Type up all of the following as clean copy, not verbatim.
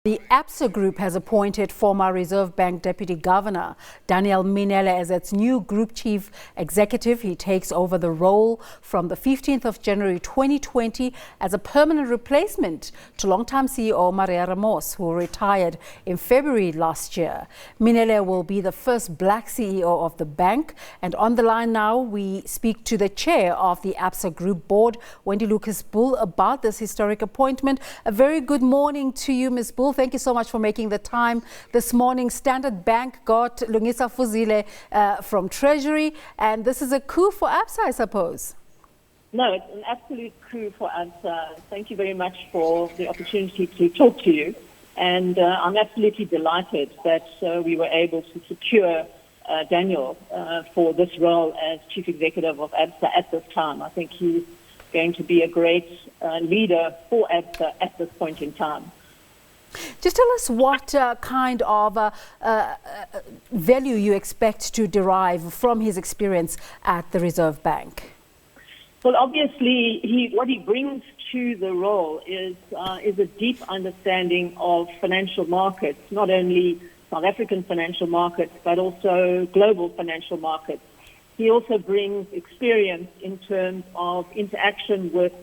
The Absa Group has appointed former Reserve Bank Deputy Governor Daniel Mminele as its new Group Chief Executive. He takes over the role from the 15th of January 2020 as a permanent replacement to longtime CEO Maria Ramos, who retired in February last year. Mminele will be the first black CEO of the bank. And on the line now, we speak to the chair of the Absa Group Board, Wendy Lucas-Bull, about this historic appointment. A very good morning to you, Ms. Bull. Thank you so much for making the time this morning. Standard Bank got Lungisa Fuzile from Treasury, and this is a coup for Absa, I suppose. No, it's an absolute coup for Absa. Thank you very much for the opportunity to talk to you. And I'm absolutely delighted that we were able to secure Daniel for this role as Chief Executive of Absa at this time. I think he's going to be a great leader for Absa at this point in time. Just tell us what kind of value you expect to derive from his experience at the Reserve Bank. Well, obviously, what he brings to the role is a deep understanding of financial markets, not only South African financial markets, but also global financial markets. He also brings experience in terms of interaction with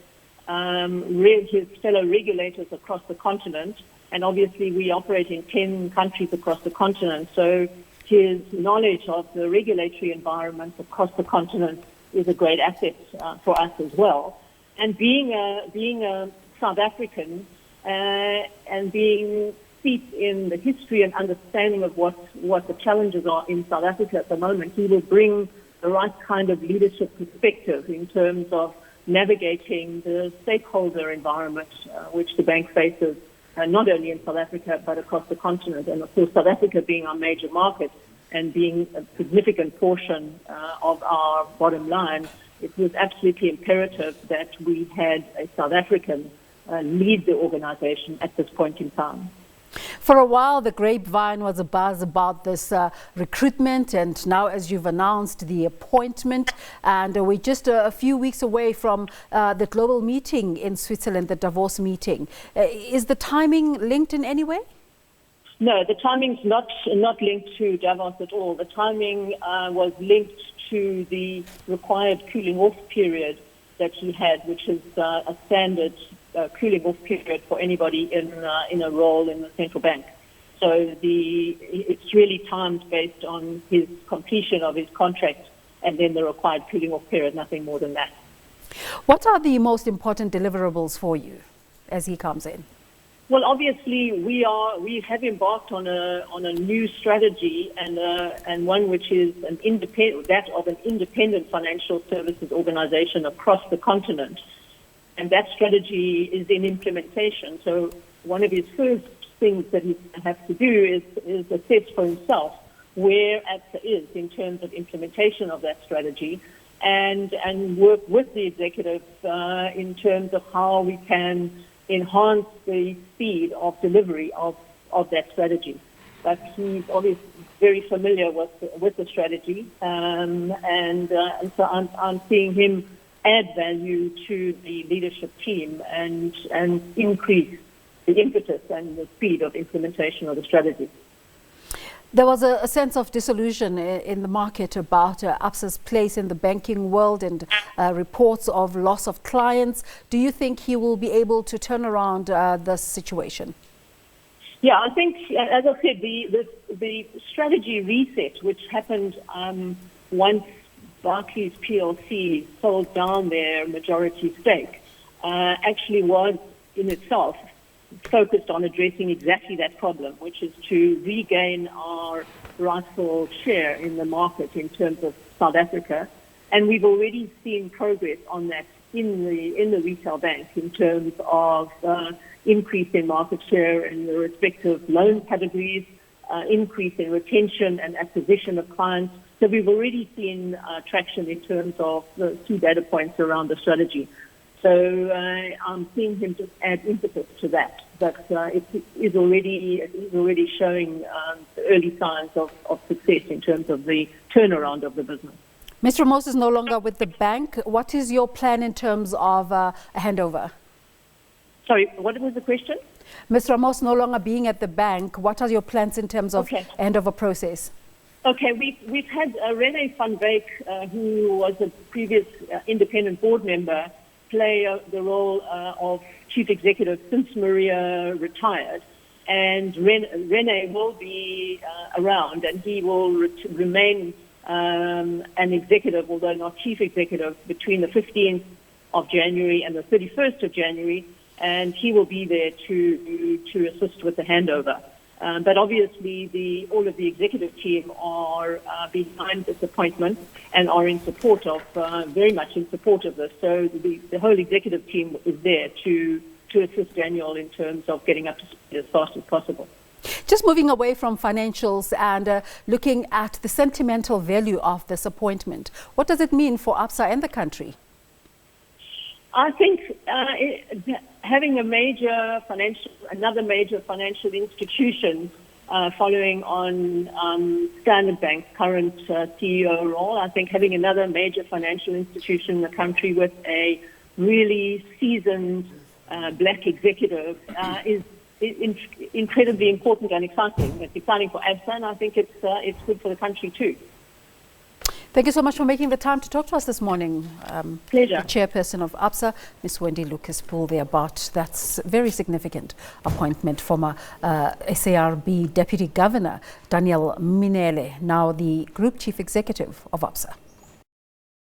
his fellow regulators across the continent. And obviously, we operate in 10 countries across the continent. So his knowledge of the regulatory environment across the continent is a great asset for us as well. And being a South African and being steeped in the history and understanding of what the challenges are in South Africa at the moment, he will bring the right kind of leadership perspective in terms of navigating the stakeholder environment which the bank faces, not only in South Africa, but across the continent. And of course, South Africa being our major market and being a significant portion of our bottom line, it was absolutely imperative that we had a South African lead the organization at this point in time. For a while, the grapevine was a buzz about this recruitment, and now, as you've announced, the appointment, and we're just a few weeks away from the global meeting in Switzerland, the Davos meeting. Is the timing linked in any way? No, the timing's not linked to Davos at all. The timing was linked to the required cooling off period that he had, which is a standard cooling off period for anybody in a role in the central bank. So it's really timed based on his completion of his contract and then the required cooling off period, nothing more than that. What are the most important deliverables for you as he comes in? Well, obviously we have embarked on a new strategy and one which is an independent financial services organization across the continent. And that strategy is in implementation. So one of his first things that he has to do is assess for himself where Absa is in terms of implementation of that strategy and work with the executive in terms of how we can enhance the speed of delivery of that strategy. But he's obviously very familiar with the strategy, and so I'm seeing him add value to the leadership team and increase the impetus and the speed of implementation of the strategy. There was a sense of disillusion in the market about Absa's place in the banking world and reports of loss of clients. Do you think he will be able to turn around the situation? Yeah, I think, as I said, the strategy reset, which happened once Barclays PLC sold down their majority stake, actually was in itself focused on addressing exactly that problem, which is to regain our rightful share in the market in terms of South Africa. And we've already seen progress on that in the retail bank in terms of increase in market share in the respective loan categories, increase in retention and acquisition of clients. So we've already seen traction in terms of the key data points around the strategy. So I'm seeing him just add impetus to that. But it is already showing the early signs of success in terms of the turnaround of the business. Mr. Ramos is no longer with the bank. What is your plan in terms of a handover? Sorry, what was the question? Ms. Ramos no longer being at the bank, what are your plans in terms of end of a process? Okay, we've had Rene van Wyk, who was a previous independent board member, play the role of chief executive since Maria retired. And Rene will be around, and he will remain an executive, although not chief executive, between the 15th of January and the 31st of January, and he will be there to assist with the handover. But obviously, all of the executive team are behind this appointment and are in support of, very much in support of this. So the whole executive team is there to assist Daniel in terms of getting up to speed as fast as possible. Just moving away from financials and looking at the sentimental value of this appointment, what does it mean for Absa and the country? I think having another major financial institution following on Standard Bank's current CEO role, I think having another major financial institution in the country with a really seasoned black executive is incredibly important and exciting. It's exciting for Absa, and I think it's good for the country too. Thank you so much for making the time to talk to us this morning. Pleasure. The chairperson of Absa, Ms. Wendy Lucas-Bull, there about that's very significant appointment. Former SARB Deputy Governor Daniel Mminele, now the Group Chief Executive of Absa.